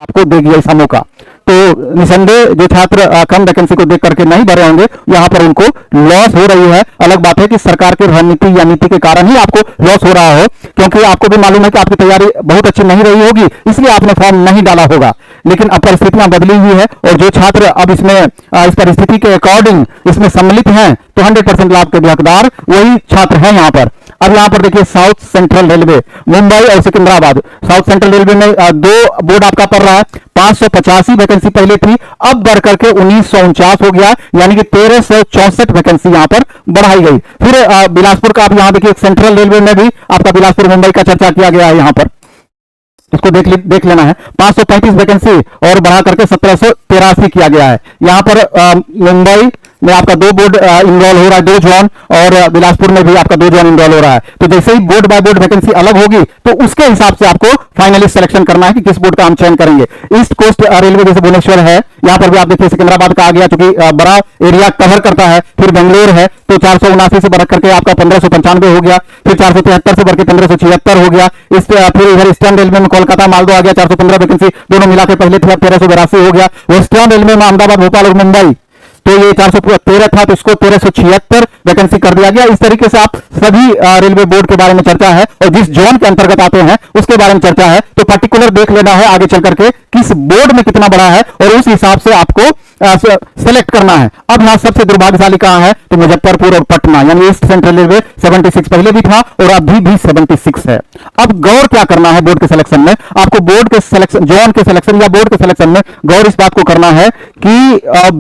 आपको देगी ऐसा मौका। तो निसंदेह जो छात्र कम वैकेंसी को देख करके नहीं भरे होंगे, यहाँ पर उनको लॉस हो रही है। अलग बात है कि सरकार की रणनीति या नीति के कारण ही आपको लॉस हो रहा हो, क्योंकि आपको भी मालूम है कि आपकी तैयारी बहुत अच्छी नहीं रही होगी, इसलिए आपने फॉर्म नहीं डाला होगा। लेकिन अब परिस्थितियां बदली हुई है और जो छात्र अब इसमें इस परिस्थिति के अकॉर्डिंग इसमें सम्मिलित हैं तो 100% लाभ के हकदार वही छात्र हैं यहाँ पर। अब यहाँ पर देखिए साउथ सेंट्रल रेलवे मुंबई और सिकंदराबाद। साउथ सेंट्रल रेलवे में दो बोर्ड आपका पड़ रहा है। 585 वैकेंसी पहले थी, अब बढ़ करके 1949 हो गया, यानी कि 1364 वैकेंसी यहाँ पर बढ़ाई गई। फिर बिलासपुर का आप यहाँ देखिए सेंट्रल रेलवे में भी आपका बिलासपुर मुंबई का चर्चा किया गया है, यहाँ पर इसको देख लेना है। 535 वैकेंसी और बढ़ा करके 1783 किया गया है। यहाँ पर मुंबई में आपका दो बोर्ड इनरोल हो रहा है, 2 जोन, और बिलासपुर में भी आपका 2 जोन इनरोल हो रहा है। तो जैसे ही बोर्ड बाय बोर्ड वैकेंसी अलग होगी तो उसके हिसाब से आपको फाइनली सिलेक्शन करना है कि किस बोर्ड का हम चयन करेंगे। ईस्ट कोस्ट रेलवे जैसे भुवनेश्वर है, यहाँ पर भी आप देखिए सिकंदराबाद का आ गया, चूंकि बड़ा एरिया कवर करता है। फिर बेंगलोर है तो 479 से बढ़ करके आपका 1595 हो गया। फिर 473 से बढ़ के 1576 हो गया। फिर इधर ईस्टर्न रेलवे में कोलकाता मालदो आ गया, 415 वैकेंसी दोनों मिला के पहले थी, अब 1382 हो गया। वेस्टर्न रेलवे में अहमदाबाद भोपाल और मुंबई तो ये 413 था, तो इसको 1376 वैकेंसी कर दिया गया। इस तरीके से आप सभी रेलवे बोर्ड के बारे में चर्चा है और जिस जोन के अंतर्गत आते हैं उसके बारे में चर्चा है। तो पर्टिकुलर देख लेना है आगे चल करके किस बोर्ड में कितना बड़ा है और उस हिसाब से आपको सेलेक्ट करना है। अब यहां सबसे दुर्भाग्यशाली कहां है तो मुजफ्फरपुर और पटना, यानी ईस्ट सेंट्रल रेलवे 76 पहले भी था और अभी भी 76 है। अब गौर क्या करना है बोर्ड के सिलेक्शन में, आपको बोर्ड के सिलेक्शन, जोन के सिलेक्शन या बोर्ड के सिलेक्शन में गौर इस बात को करना है कि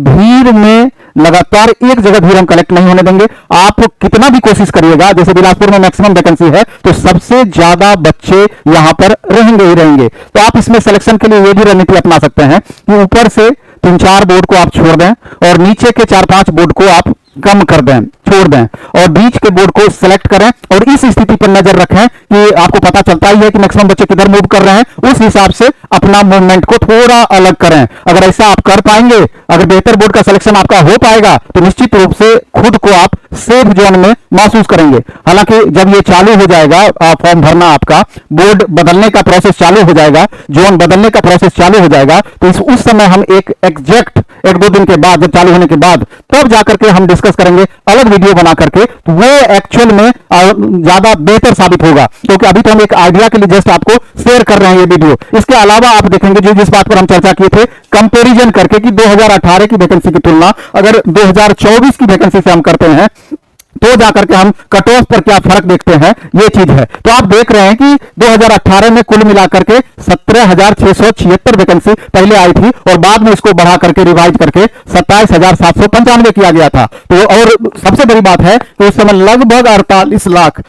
भीड़ में लगातार एक जगह भीड़ हम कलेक्ट नहीं होने देंगे। आप कितना भी कोशिश करिएगा, जैसे बिलासपुर में मैक्सिमम वैकेंसी है तो सबसे ज्यादा बच्चे यहां पर रहेंगे ही रहेंगे। तो आप इसमें सिलेक्शन के लिए ये भी रणनीति अपना सकते हैं कि ऊपर से 3-4 बोर्ड को आप छोड़ दें और नीचे के 4-5 बोर्ड को आप कम कर दें, छोड़ दें और बीच के बोर्ड को सिलेक्ट करें और इस स्थिति पर नजर रखें कि आपको पता चलता ही है कि मैक्सिमम बच्चे किधर मूव कर रहे हैं, उस हिसाब से अपना मूवमेंट को थोड़ा अलग करें। अगर ऐसा आप कर पाएंगे, अगर बेहतर बोर्ड का सिलेक्शन आपका हो पाएगा तो निश्चित रूप से खुद को आप सेफ जोन में महसूस करेंगे। हालांकि जब ये चालू हो जाएगा फॉर्म भरना, आपका बोर्ड बदलने का प्रोसेस चालू हो जाएगा, जोन बदलने का प्रोसेस चालू हो जाएगा, तो उस समय हम एक एग्जैक्ट 1-2 दिन के बाद, जब चालू होने के बाद, तब जाकर के हम डिस्कस करेंगे अलग वीडियो बना करके, तो वो एक्चुअल में ज्यादा बेहतर साबित होगा। क्योंकि अभी तो हम एक आइडिया के लिए जस्ट आपको शेयर कर रहे हैं ये वीडियो। इसके अलावा आप देखेंगे जो जिस बात पर हम चर्चा किए थे कंपैरिजन करके कि 2018 की वैकेंसी की तुलना अगर 2024 की वैकेंसी से हम करते हैं तो जाकर के हम कट ऑफ पर क्या फर्क देखते हैं, ये चीज है। तो आप देख रहे हैं कि 2018 में कुल मिलाकर के 17,676 वैकेंसी पहले आई थी और बाद में इसको बढ़ा करके रिवाइज करके 27,795 किया गया था। तो और सबसे बड़ी बात है कि उस समय लगभग 48 लाख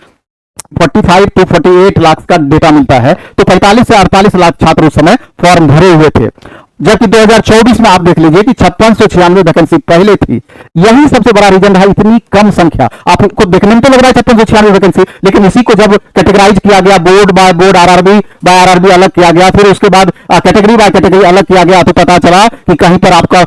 45 to 48 लाख का डेटा मिलता है, तो 45 से 48 लाख छात्र उस समय फॉर्म भरे हुए थे। जबकि 2024 में आप देख लीजिए कि 5696 वैकेंसी पहले थी। यही सबसे बड़ा रीजन है इतनी कम संख्या। आपको देखने में तो लग रहा है 5696 वैकेंसी, लेकिन इसी को जब कैटेगराइज किया गया, board by board, RRB by RRB अलग किया गया, फिर उसके बाद कैटेगरी बाय कैटेगरी अलग किया गया, तो पता चला कि कहीं पर आपका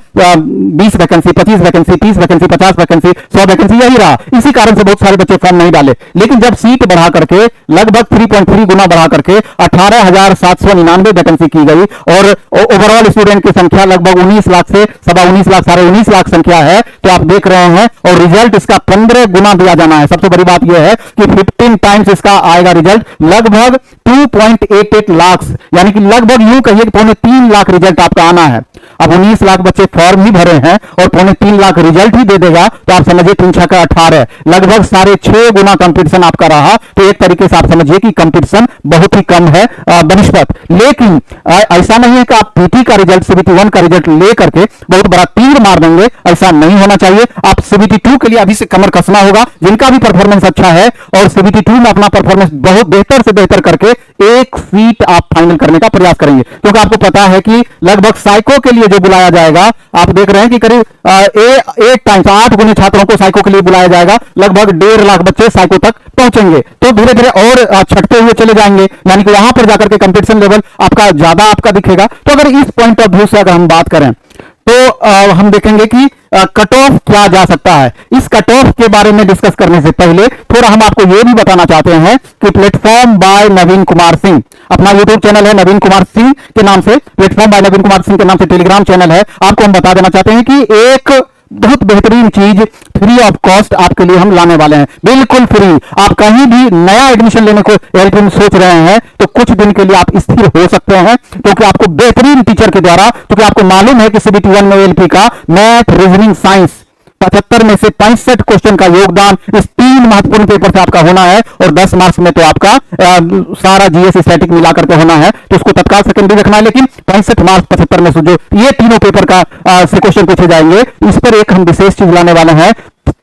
20 vacancy, 25 vacancy, 30 vacancy, 50 vacancy, 100 vacancy यही रहा। इसी कारण से बहुत सारे बच्चे फॉर्म नहीं डाले। लेकिन जब सीट बढ़ा करके लगभग 3.3 गुना बढ़ा करके 18,799 वैकेंसी की गई और ओवरऑल स्टूडेंट की संख्या लगभग 19 लाख से 19.25 लाख, 19.5 लाख संख्या है, तो आप देख रहे हैं और रिजल्ट इसका 15 गुना दिया जाना है। सबसे बड़ी बात यह है कि 15 टाइम्स इसका आएगा रिजल्ट, लगभग 2.88 लाख, यानी कि लगभग यूं कहिए कि 3.25 लाख रिजल्ट आपका आना है। अब 19 लाख बच्चे फॉर्म ही भरे हैं और 3.25 लाख रिजल्ट ही दे देगा, तो आप समझिए 3×6 = 18, लगभग 6.5 गुना कंपटीशन आपका रहा। तो एक तरीके से आप समझिए कि कंपटीशन बहुत ही कम है बनिस्पत। लेकिन ऐसा नहीं है कि आप पीटी का रिजल्ट, सीबीटी 1 का रिजल्ट लेकर के बहुत बड़ा तीर मार देंगे, ऐसा नहीं होना चाहिए। आप सीबीटी 2 के लिए अभी से कमर कसना होगा, जिनका भी परफॉर्मेंस अच्छा है और सीबीटी 2 में अपना परफॉर्मेंस बहुत बेहतर से बेहतर करके एक सीट आप फाइनल करने का प्रयास करेंगे। क्योंकि आपको पता है कि लगभग साइको के लिए जो बुलाया जाएगा, आप देख रहे हैं कि करीब 8 टाइम्स 8 गुने छात्रों को साइको के लिए बुलाया जाएगा, लगभग 1.5 लाख बच्चे साइको तक पहुंचेंगे। तो धीरे धीरे और छटते हुए चले जाएंगे, यानी कि वहां पर जाकर के कंपटीशन लेवल आपका ज्यादा आपका दिखेगा। तो अगर इस पॉइंट ऑफ व्यू से अगर हम बात करें तो हम देखेंगे कि कट ऑफ क्या जा सकता है। इस कट ऑफ के बारे में डिस्कस करने से पहले थोड़ा हम आपको यह भी बताना चाहते हैं कि प्लेटफॉर्म बाय नवीन कुमार सिंह, अपना यूट्यूब चैनल है नवीन कुमार सिंह के नाम से, प्लेटफॉर्म बाय नवीन कुमार सिंह के नाम से टेलीग्राम चैनल है। आपको हम बता देना चाहते हैं कि एक बहुत बेहतरीन चीज फ्री ऑफ कॉस्ट आपके लिए हम लाने वाले हैं, बिल्कुल फ्री। आप कहीं भी नया एडमिशन लेने को एलपी में सोच रहे हैं तो कुछ दिन के लिए आप स्थिर हो सकते हैं, क्योंकि आपको बेहतरीन टीचर के द्वारा, क्योंकि आपको मालूम है कि सीबीटी 1 में एलपी का मैथ, रीजनिंग, साइंस 75 में से 65 क्वेश्चन का योगदान इस 3 महत्वपूर्ण पेपर से आपका होना है, और 10 मार्क्स में तो आपका सारा जीएस स्टैटिक मिला करके होना है, तो उसको तत्काल सेकेंडरी रखना है। लेकिन 65 मार्क्स 75 में से जो ये तीनों पेपर का से क्वेश्चन पूछे जाएंगे, इस पर एक हम विशेष चीज लाने वाले हैं,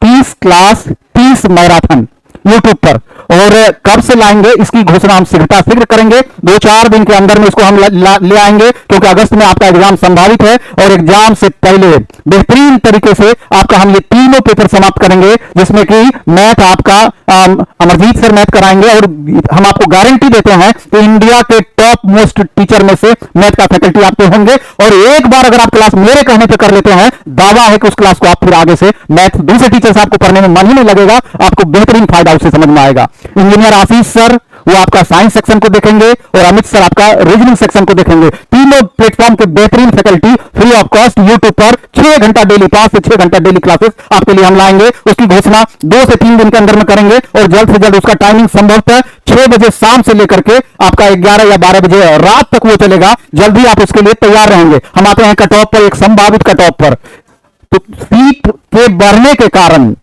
30 क्लास 30 मैराथन यूट्यूब पर। और कब से लाएंगे इसकी घोषणा हम शीघ्र करेंगे, 2-4 दिन के अंदर में इसको हम ले आएंगे, क्योंकि अगस्त में आपका एग्जाम संभावित है, और एग्जाम से पहले बेहतरीन तरीके से आपका हम ये तीनों पेपर समाप्त करेंगे, जिसमें कि मैथ आपका अमरजीत सर मैथ कराएंगे, और हम आपको गारंटी देते हैं कि इंडिया के टॉप मोस्ट टीचर में से मैथ का फैकल्टी आपके होंगे। और एक बार अगर आप क्लास मेरे कहने पर कर लेते हैं, दावा है कि उस क्लास को आप फिर आगे से मैथ दूसरे टीचर से आपको पढ़ने में मन ही नहीं लगेगा, आपको बेहतरीन फायदा उससे समझ में आएगा। इंजीनियर आशीष सर वो आपका साइंस सेक्शन को देखेंगे, और अमित सर आपका रीजनिंग सेक्शन को देखेंगे। तीनों प्लेटफॉर्म के बेहतरीन faculty free of cost YouTube पर 6 घंटा डेली, 5 से 6 घंटा डेली क्लासेस आपके लिए हम लाएंगे। उसकी घोषणा 2 से 3 दिन के अंदर में करेंगे, और जल्द से जल्द उसका टाइमिंग संभवतः 6 बजे शाम से लेकर के आपका 11 या 12 बजे रात तक वो चलेगा। जल्दी आप उसके लिए तैयार रहेंगे। हम आते हैं कट ऑफ पर, एक संभावित कट ऑफ पर। तो सीट के बढ़ने के कारण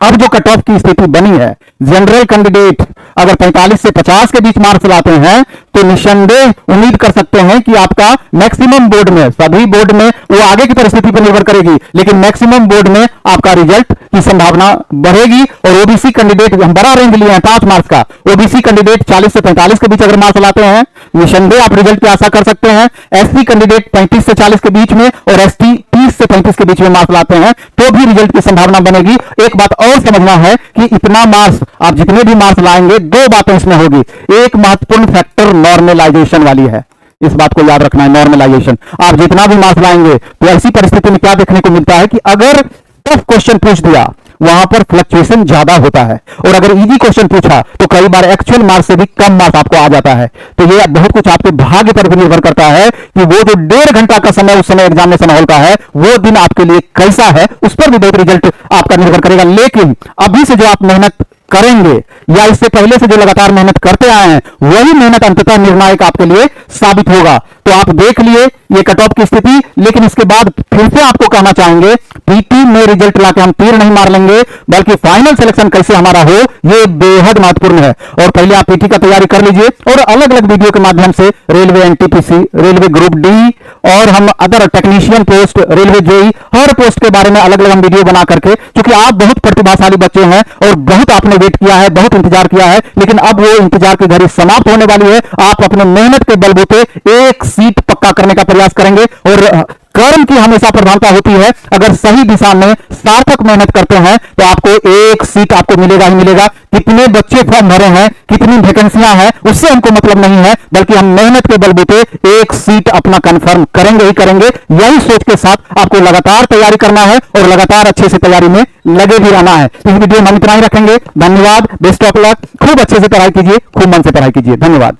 अब जो कट ऑफ की स्थिति बनी है, जनरल कैंडिडेट अगर 45 से 50 के बीच मार्क्स लाते हैं तो निसंदेह उम्मीद कर सकते हैं कि आपका मैक्सिमम बोर्ड में, सभी बोर्ड में वो आगे की परिस्थिति पर निर्भर करेगी, लेकिन मैक्सिमम बोर्ड में आपका रिजल्ट की संभावना बढ़ेगी। और ओबीसी कैंडिडेट, हम बड़ा रेंज लिए हैं 5 मार्क्स का, ओबीसी कैंडिडेट 40 से 45 के बीच अगर मार्क्स लाते हैं, निसंदेह आप रिजल्ट की आशा कर सकते हैं। एससी कैंडिडेट 35 से 40 के बीच में, और एसटी 30 से 35 के बीच में मार्क्स लाते हैं तो भी रिजल्ट की संभावना बनेगी। एक बात और समझना है कि इतना मार्क्स, आप जितने भी मार्क्स लाएंगे, 2 बातें इसमें होगी। एक महत्वपूर्ण फैक्टर नॉर्मलाइजेशन वाली है, इस बात को याद रखना है, नॉर्मलाइजेशन। आप जितना भी मार्क्स लाएंगे तो ऐसी परिस्थिति में क्या देखने को मिलता है कि अगर टफ क्वेश्चन पूछ दिया, वहां पर फ्लक्चुएशन ज्यादा होता है, और अगर इजी क्वेश्चन पूछा तो कई बार एक्चुअल मार्क्स से भी कम मार्क्स आपको आ जाता है। तो ये बहुत कुछ आपके भाग्य पर भी निर्भर करता है कि वो जो 1.5 घंटा का समय उस समय एग्जामिनेशन हॉल का है, वो दिन आपके लिए कैसा है, उस पर भी बहुत रिजल्ट आपका निर्भर करेगा। लेकिन अभी से जो आप मेहनत करेंगे, या इससे पहले से जो लगातार मेहनत करते आए हैं, वही मेहनत अंततः निर्णायक आपके लिए साबित होगा। तो आप देख लिए ये कट ऑफ की स्थिति, लेकिन इसके बाद फिर से आपको कहना चाहेंगे, पीटी में रिजल्ट लाके हम तीर नहीं मार लेंगे, बल्कि फाइनल सिलेक्शन कैसे हमारा हो, ये बेहद महत्वपूर्ण है। और पहले आप पीटी का तैयारी कर लीजिए, और अलग अलग वीडियो के माध्यम से railway NTPC, railway group D, और हम other technician post, railway JE, हर पोस्ट के बारे में अलग अलग हम वीडियो बना करके, क्योंकि आप बहुत प्रतिभाशाली बच्चे हैं और बहुत आपने वेट किया है, बहुत इंतजार किया है, लेकिन अब वो इंतजार की घड़ी समाप्त होने वाली है। आप अपने मेहनत के बलबूते एक सीट पक्का करने का प्रयास करेंगे, और कर्म की हमेशा प्रधानता होती है। अगर सही दिशा में सार्थक मेहनत करते हैं तो आपको एक सीट आपको मिलेगा ही मिलेगा। कितने बच्चे फॉर्म भरे हैं, कितनी वैकेंसियां हैं, उससे हमको मतलब नहीं है, बल्कि हम मेहनत के बलबूते एक सीट अपना कंफर्म करेंगे ही करेंगे। यही सोच के साथ आपको लगातार तैयारी करना है, और लगातार अच्छे से तैयारी में लगे भी रहना है। इस वीडियो में हम इतना ही रखेंगे। धन्यवाद, बेस्ट ऑफ लक। खूब अच्छे से पढ़ाई कीजिए, खूब मन से पढ़ाई कीजिए। धन्यवाद।